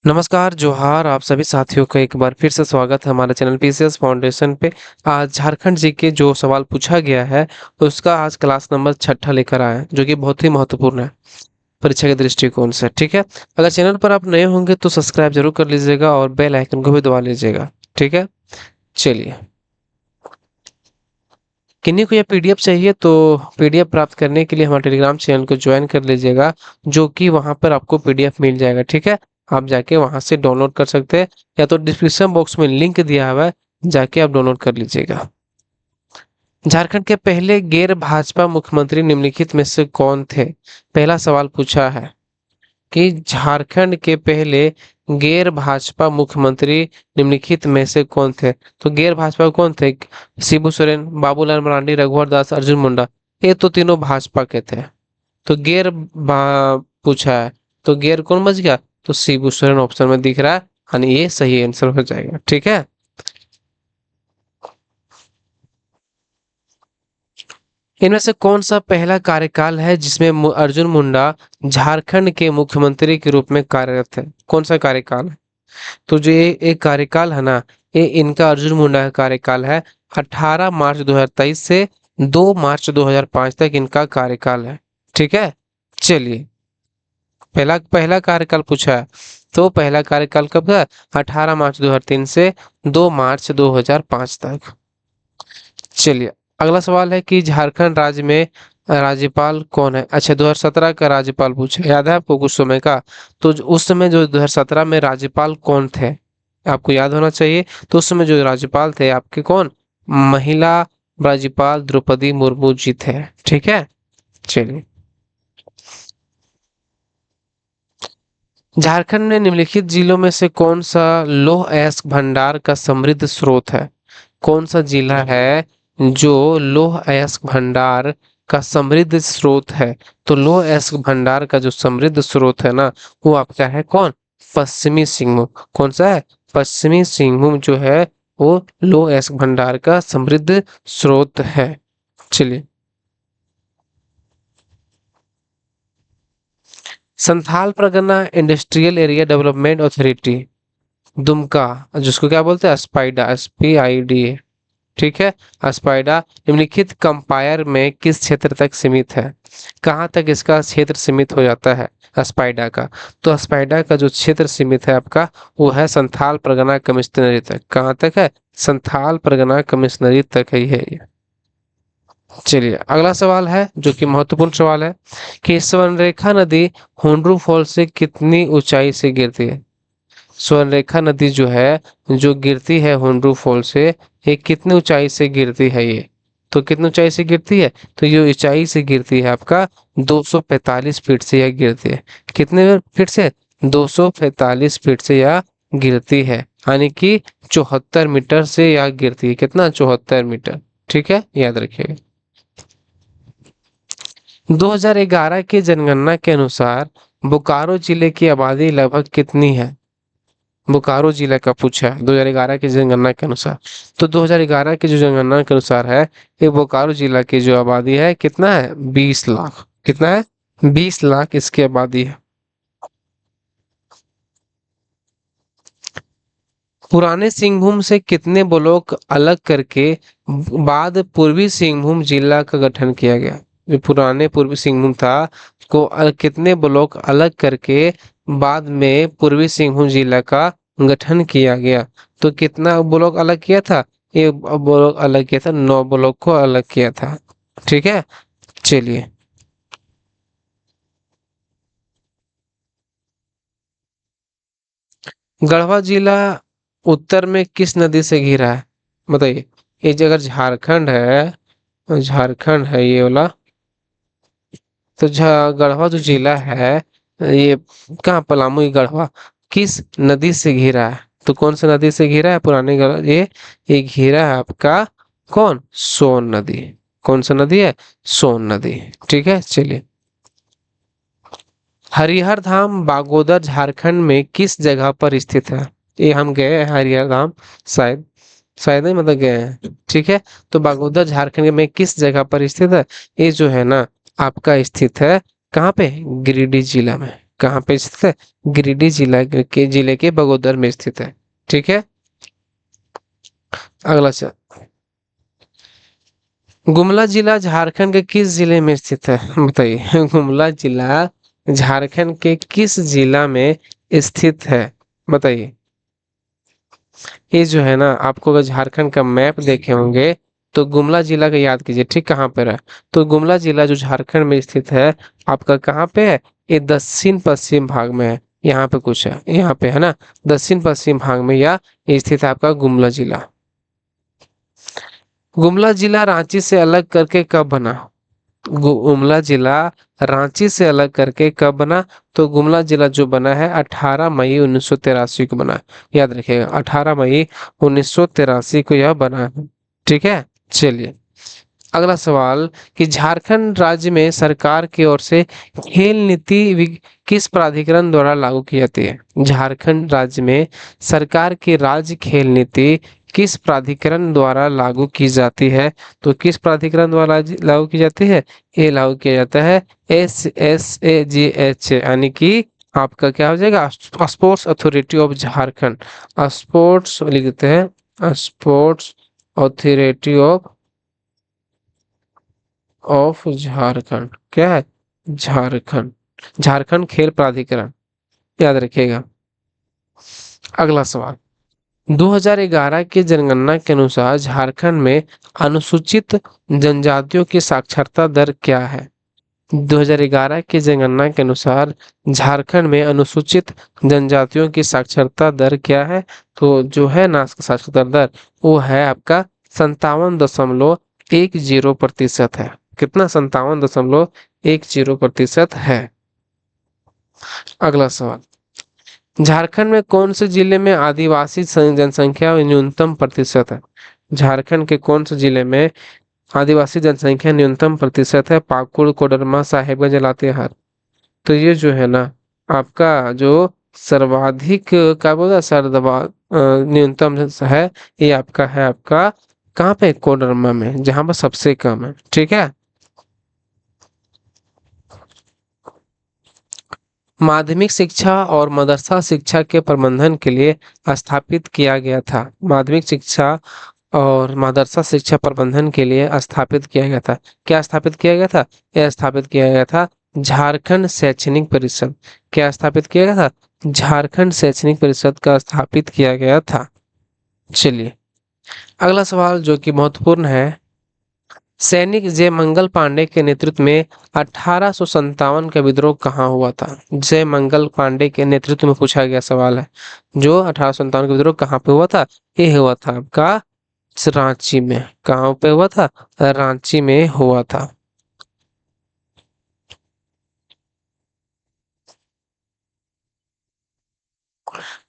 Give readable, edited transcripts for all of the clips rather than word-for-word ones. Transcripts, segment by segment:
नमस्कार, जोहार आप सभी साथियों का एक बार फिर से स्वागत है हमारे चैनल पीसीएस फाउंडेशन पे। आज झारखंड जी के जो सवाल पूछा गया है, उसका आज क्लास नंबर छठा लेकर आए हैं, जो कि बहुत ही महत्वपूर्ण है परीक्षा के दृष्टिकोण से। ठीक है, अगर चैनल पर आप नए होंगे तो सब्सक्राइब जरूर कर लीजिएगा और बेल आइकन को भी दबा लीजिएगा। ठीक है, चलिए। किन्हीं को यह पीडीएफ चाहिए तो पीडीएफ प्राप्त करने के लिए हमारे टेलीग्राम चैनल को ज्वाइन कर लीजिएगा, जो कि वहां पर आपको पीडीएफ मिल जाएगा। ठीक है, आप जाके वहां से डाउनलोड कर सकते हैं, या तो डिस्क्रिप्शन बॉक्स में लिंक दिया हुआ है, जाके आप डाउनलोड कर लीजिएगा। झारखंड के पहले गैर भाजपा मुख्यमंत्री निम्नलिखित में से कौन थे? पहला सवाल पूछा है कि झारखंड के पहले गैर भाजपा मुख्यमंत्री निम्नलिखित में से कौन थे? तो गैर भाजपा कौन थे? शिबू सोरेन, बाबूलाल मरांडी, रघुवर दास, अर्जुन मुंडा। ये तो तीनों भाजपा के थे। तो पूछा है, तो गैर कौन बच गया? तो शिबू सोरेन ऑप्शन में दिख रहा है, यानी ये सही आंसर हो जाएगा। ठीक है, इनमें से कौन सा पहला कार्यकाल है जिसमें अर्जुन मुंडा झारखंड के मुख्यमंत्री के रूप में कार्यरत है? कौन सा कार्यकाल है? तो जो ये एक कार्यकाल है ना, ये इनका अर्जुन मुंडा का कार्यकाल है। 18 मार्च 2023 से 2 मार्च 2005 तक इनका कार्यकाल है। ठीक है, चलिए। पहला पहला कार्यकाल पूछा है, तो पहला कार्यकाल कब था? 18 मार्च 2003 से 2 मार्च 2005 तक। चलिए, अगला सवाल है कि झारखंड राज्य में राज्यपाल कौन है? अच्छा, 2017 का राज्यपाल पूछा, याद है आपको कुछ समय का? तो उस समय जो 2017 में राज्यपाल कौन थे, आपको याद होना चाहिए। तो उस समय जो राज्यपाल थे आपके, कौन? महिला राज्यपाल द्रौपदी मुर्मू जी थे। ठीक है, चलिए। झारखंड में निम्नलिखित जिलों में से कौन सा लौह अयस्क भंडार का समृद्ध स्रोत है? कौन सा जिला है जो लौह अयस्क भंडार का समृद्ध स्रोत है? तो लौह अयस्क भंडार का जो समृद्ध स्रोत है ना, वो आपका है कौन? पश्चिमी सिंहभूम। कौन सा है? पश्चिमी सिंहभूम जो है, वो लौह अयस्क भंडार का समृद्ध स्रोत है। चलिए, Santhal Pargana industrial area development authority, Dumka, जिसको क्या बोलते हैं? स्पाइडा, SPIDA। ठीक है, अस्पाइडा निम्नलिखित कंपायर में किस क्षेत्र तक सीमित है? कहाँ तक इसका क्षेत्र सीमित हो जाता है अस्पाइडा का? तो अस्पाइडा का जो क्षेत्र सीमित है आपका, वो है संथाल परगना कमिश्नरी तक। कहाँ तक है? संथाल परगना कमिश्नरी तक है ये। चलिए, अगला सवाल है जो कि महत्वपूर्ण सवाल है कि स्वर्णरेखा नदी हुंडरू फॉल से कितनी ऊंचाई से गिरती है? स्वर्णरेखा नदी जो है, जो गिरती है हुंडरू फॉल से, ये कितनी ऊंचाई से गिरती है ये? तो कितनी ऊंचाई से गिरती है? तो ये ऊंचाई से गिरती है आपका 245 फीट से यह गिरती है। कितने फीट से? 245 फीट से यह गिरती है, यानी कि 74 मीटर से यह गिरती है। कितना? 74 मीटर। ठीक है, याद रखिएगा। 2011 की जनगणना के अनुसार बोकारो जिले की आबादी लगभग कितनी है? बोकारो जिला का पूछा है 2011 की जनगणना के अनुसार। तो 2011 की जो जनगणना के अनुसार है, ये बोकारो जिला की जो आबादी है कितना है? 20 लाख। कितना है? 20 लाख इसकी आबादी है। पुराने सिंहभूम से कितने ब्लॉक अलग करके बाद पूर्वी सिंहभूम जिला का गठन किया गया? जो पुराने पूर्वी सिंहभूम था, उसको कितने ब्लॉक अलग करके बाद में पूर्वी सिंहभूम जिला का गठन किया गया? तो कितना ब्लॉक अलग किया था? ये ब्लॉक अलग किया था, 9 ब्लॉक को अलग किया था। ठीक है, चलिए। गढ़वा जिला उत्तर में किस नदी से घिरा है? बताइए। ये जो अगर झारखंड है, झारखंड है ये वाला, तो गढ़वा जो जिला है, ये कहाँ? पलामू ही गढ़वा किस नदी से घिरा है? तो कौन सा नदी से घिरा है पुराने ये घिरा है आपका, कौन? सोन नदी। कौन सा नदी है? सोन नदी। ठीक है, चलिए। हरिहर धाम बागोदर झारखंड में किस जगह पर स्थित है? ये हम गए हैं हरिहर धाम, शायद शायद नहीं, मतलब गए हैं। ठीक है, तो बागोदर झारखंड में किस जगह पर स्थित है? ये जो है ना, आपका स्थित है कहाँ पे? गिरिडीह जिला में। कहाँ पे स्थित है? गिरिडीह जिले के बगोदर में स्थित है। ठीक है। अगला से गुमला जिला झारखंड के किस जिले में स्थित है? बताइए। गुमला जिला झारखंड के किस जिला में स्थित है? बताइए। ये जो है ना, आपको अगर झारखंड का मैप देखे होंगे तो गुमला जिला का याद कीजिए, ठीक कहाँ पर है? तो गुमला जिला जो झारखंड में स्थित है, आपका कहाँ पे है? ये दक्षिण पश्चिम भाग में है। यहाँ पे कुछ है, यहाँ पे है ना, दक्षिण पश्चिम भाग में यह स्थित है आपका गुमला जिला। गुमला जिला रांची से अलग करके कब बना? गुमला जिला रांची से अलग करके कब बना? तो गुमला जिला जो बना है 18 मई 1983 को बना। याद रखिएगा, 18 मई 1983 को यह बना है। ठीक है। चलिए, अगला सवाल कि झारखंड राज्य में सरकार की ओर से खेल नीति किस प्राधिकरण द्वारा लागू की जाती है? झारखंड राज्य में सरकार की राज्य खेल नीति किस प्राधिकरण द्वारा लागू की जाती है? तो किस प्राधिकरण द्वारा लागू की जाती है? ये लागू किया जाता है SSAGH, यानी कि आपका क्या हो जाएगा? Sports authority of Jharkhand. Sports लिख देते हैं, स्पोर्ट्स अथॉरिटी ऑफ झारखंड। क्या है? झारखंड, झारखंड खेल प्राधिकरण। याद रखिएगा। अगला सवाल, 2011 की जनगणना के अनुसार झारखंड में अनुसूचित जनजातियों की साक्षरता दर क्या है? 2011 की जनगणना के अनुसार झारखंड में अनुसूचित जनजातियों की साक्षरता दर क्या है? तो जो है ना साक्षरता दर, वो है आपका 57.10% है। कितना? 57.10% है। अगला सवाल, झारखंड में कौन से जिले में आदिवासी जनसंख्या न्यूनतम प्रतिशत है? झारखंड के कौन से जिले में आदिवासी जनसंख्या न्यूनतम प्रतिशत है? पाकुड़, कोडरमा, साहेबगंज, लातेहार। तो ये जो है ना, आपका जो सर्वाधिक क्या बोला सर्दबा न्यूनतम है, ये आपका है, आपका कहाँ पे? कोडरमा में, जहां पर सबसे कम है। ठीक है। माध्यमिक शिक्षा और मदरसा शिक्षा के प्रबंधन के लिए स्थापित किया गया था। माध्यमिक शिक्षा और मदरसा शिक्षा प्रबंधन के लिए स्थापित किया गया था। क्या स्थापित किया गया था? यह स्थापित किया गया था झारखंड शैक्षणिक परिषद। क्या स्थापित किया गया था? झारखंड शैक्षणिक परिषद का स्थापित किया गया था। चलिए, अगला सवाल जो कि महत्वपूर्ण है, सैनिक जयमंगल पांडे के नेतृत्व में 1857 का विद्रोह कहाँ हुआ था? जयमंगल पांडे के नेतृत्व में पूछा गया सवाल है। जो 1857 का विद्रोह कहाँ पे हुआ था? ये हुआ था आपका रांची में। कहाँ पे हुआ था? रांची में हुआ था।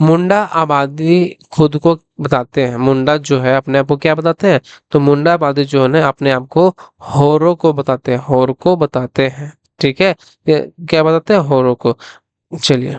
मुंडा आबादी खुद को बताते हैं, मुंडा जो है अपने आप को क्या बताते हैं? तो मुंडा आबादी जो है ना, अपने आप को होरो को बताते हैं, होर को बताते हैं। ठीक है। ये क्या बताते हैं? होरो को। चलिए,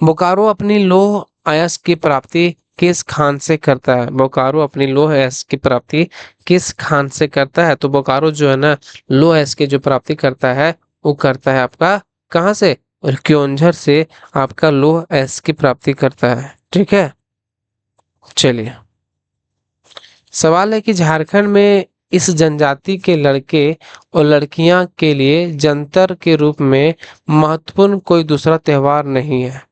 बोकारो अपनी लौह अयस्क की प्राप्ति किस खान से करता है? बोकारो अपनी लौह अयस्क की प्राप्ति किस खान से करता है? तो बोकारो जो है ना, लौह अयस्क की जो प्राप्ति करता है, वो करता है आपका कहाँ से? क्योंझर से आपका लौह अयस्क की प्राप्ति करता है। ठीक है। चलिए, सवाल है कि झारखंड में इस जनजाति के लड़के और लड़कियां के लिए जंतर के रूप में महत्वपूर्ण कोई दूसरा त्योहार नहीं है।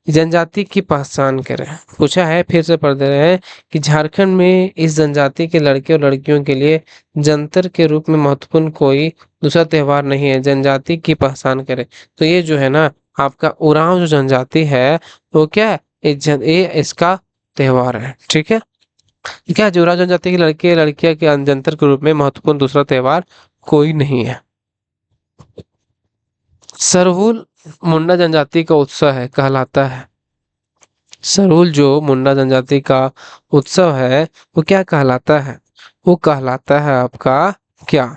जनजाति की पहचान करें। पूछा है, फिर से पढ़ दे रहे हैं कि झारखंड में इस जनजाति के लड़के और लड़कियों के लिए जंतर के रूप में महत्वपूर्ण कोई दूसरा त्योहार नहीं है। जनजाति की पहचान करें। तो ये जो है ना, आपका उरांव जो जनजाति है, वो क्या है? ये इसका त्योहार है। ठीक है। क्या जो उरांव जनजाति के लड़के लड़कियां के जंतर के रूप में महत्वपूर्ण दूसरा त्योहार कोई नहीं है। सरहुल मुंडा जनजाति का उत्सव है, कहलाता है। सरूल जो मुंडा जनजाति का उत्सव है, वो क्या कहलाता है? वो कहलाता है आपका क्या?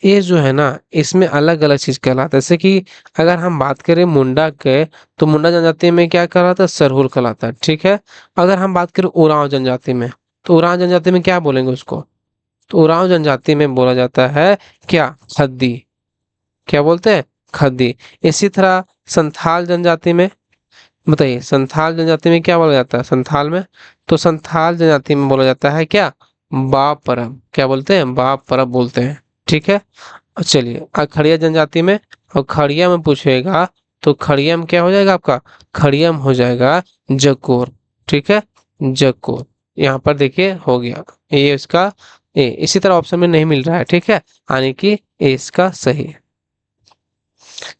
ये जो है ना, इसमें अलग अलग चीज कहलाता है। जैसे कि अगर हम बात करें मुंडा के, तो मुंडा जनजाति में क्या कहलाता है? सरहुल कहलाता है, ठीक है। अगर हम बात करें उरांव जनजाति में, तो उरांव जनजाति में क्या बोलेंगे उसको? तो उरांव जनजाति में बोला जाता है क्या? खद्दी। क्या बोलते हैं? खद्दी। इसी तरह संथाल जनजाति में, बताइए संथाल जनजाति में क्या बोला जाता है? संथाल में, तो संथाल जनजाति में बोला जाता है क्या? बाप परब। क्या बोलते हैं? बाप परब बोलते हैं, ठीक है। और चलिए खड़िया जनजाति में, और खड़िया में पूछेगा, तो खड़िया में क्या हो जाएगा आपका? खड़िया में हो जाएगा जकोर, ठीक है, जकोर। यहाँ पर देखिए हो गया ये इसका ए। इसी तरह ऑप्शन में नहीं मिल रहा है, ठीक है, यानी कि ए इसका सही है।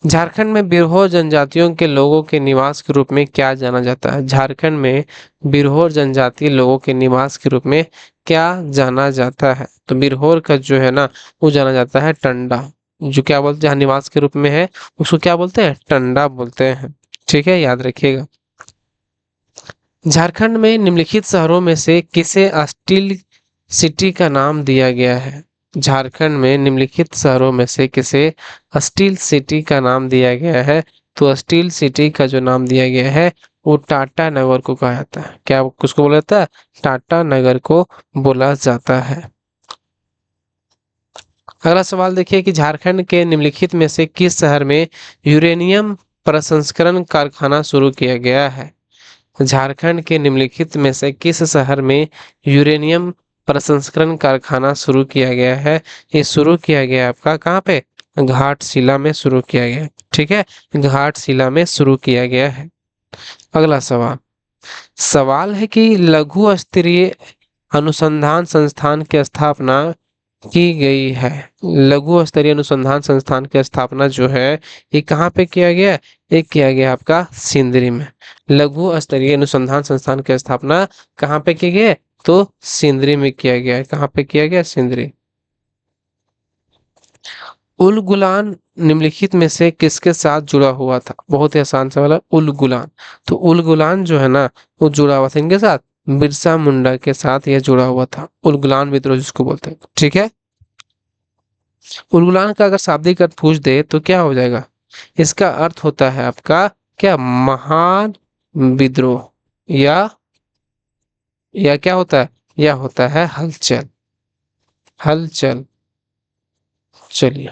झारखंड में बिरहोर जनजातियों के लोगों के निवास के रूप में क्या जाना जाता है? झारखंड में बिरहोर जनजाति लोगों के निवास के रूप में क्या जाना जाता है? तो बिरहोर का जो है ना, वो जाना जाता है टंडा। जो क्या बोलते हैं, जहाँ निवास के रूप में है उसको क्या बोलते हैं? टंडा बोलते हैं, ठीक है, याद रखिएगा। झारखंड में निम्नलिखित शहरों में से किसे स्टील सिटी का नाम दिया गया है? झारखंड में निम्नलिखित शहरों में से किसे स्टील सिटी का नाम दिया गया है? तो स्टील सिटी का जो नाम दिया गया है वो टाटा नगर को कहा जाता है। क्या किसको बोला जाता है? टाटा नगर को बोला जाता है। अगला सवाल देखिए कि झारखंड के निम्नलिखित में से किस शहर में यूरेनियम प्रसंस्करण कारखाना शुरू किया गया है? झारखंड के निम्नलिखित में से किस शहर में यूरेनियम प्रसंस्करण कारखाना शुरू किया गया है? ये शुरू किया गया है आपका कहाँ पे? घाटशिला में शुरू किया गया है, ठीक है, घाटशिला में शुरू किया गया है। अगला सवाल, सवाल है कि लघु स्तरीय अनुसंधान संस्थान की स्थापना की गई है। लघु स्तरीय अनुसंधान संस्थान की स्थापना जो है ये कहाँ पे किया गया? ये किया गया आपका सिंदरी में। लघु स्तरीय अनुसंधान संस्थान की स्थापना कहाँ पे की गई? तो सिंदरी में किया गया है। कहाँ पे किया गया? सिंदरी। उल गुलान निम्नलिखित में से किसके साथ जुड़ा हुआ था? बहुत ही आसान सवाल है, उल गुलान। तो उल गुलान जो है ना, वो जुड़ा हुआ था इनके साथ, बिरसा मुंडा के साथ यह जुड़ा हुआ था। उल गुलान विद्रोह जिसको बोलते हैं, ठीक है। उलगुलान का अगर शाब्दिक अर्थ पूछ दे तो क्या हो जाएगा? इसका अर्थ होता है आपका क्या? महान विद्रोह, या क्या होता है? या होता है हलचल। हलचल। चलिए,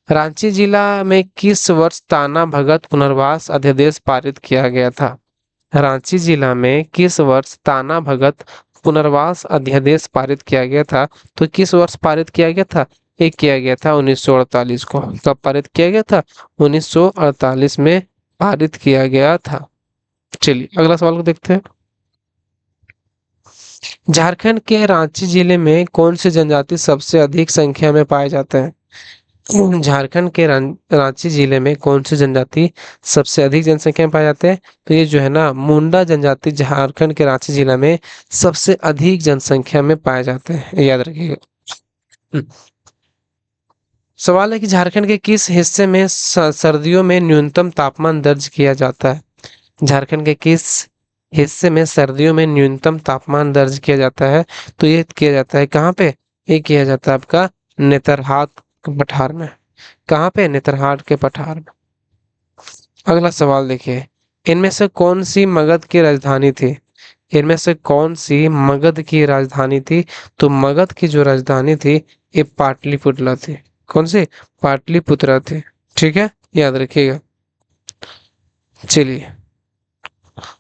रांची जिला में किस वर्ष ताना भगत पुनर्वास अध्यादेश पारित किया गया था? रांची जिला में किस वर्ष ताना भगत पुनर्वास अध्यादेश पारित किया गया था? तो किस वर्ष पारित किया गया था? ये किया गया था 1948 को। कब पारित किया गया था? 1948 में पारित किया गया था। चलिए अगला सवाल को देखते हैं। झारखंड के रांची जिले में कौन सी जनजाति सबसे अधिक संख्या में पाए जाते हैं? झारखंड के रांची जिले में कौन सी जनजाति सबसे अधिक जनसंख्या में पाए जाते हैं? तो ये जो है ना, मुंडा जनजाति झारखंड के रांची जिला में सबसे अधिक जनसंख्या में पाए जाते हैं, याद रखिएगा। सवाल है कि झारखंड के किस हिस्से में सर्दियों में न्यूनतम तापमान दर्ज किया जाता है? झारखंड के किस हिस्से में सर्दियों में न्यूनतम तापमान दर्ज किया जाता है? तो ये किया जाता है कहाँ पे? ये किया जाता है आपका नेतरहाट पठार में। कहाँ पे? नेतरहाट के पठार में। अगला सवाल देखिए, इनमें से कौन सी मगध की राजधानी थी? इनमें से कौन सी मगध की राजधानी थी? तो मगध की जो राजधानी थी ये पाटलिपुत्रा थी। कौन सी? पाटलिपुत्रा थी, ठीक है, याद रखिएगा। चलिए,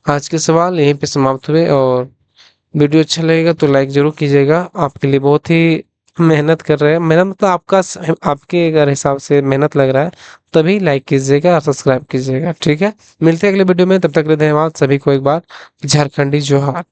आज के सवाल यहीं पे समाप्त हुए, और वीडियो अच्छा लगेगा तो लाइक जरूर कीजिएगा। आपके लिए बहुत ही मेहनत कर रहे हैं, मेहनत मतलब आपका आपके अगर हिसाब से मेहनत लग रहा है तभी लाइक कीजिएगा और सब्सक्राइब कीजिएगा, ठीक है। मिलते हैं अगले वीडियो में, तब तक के लिए धन्यवाद सभी को। एक बार झारखंडी जोहार।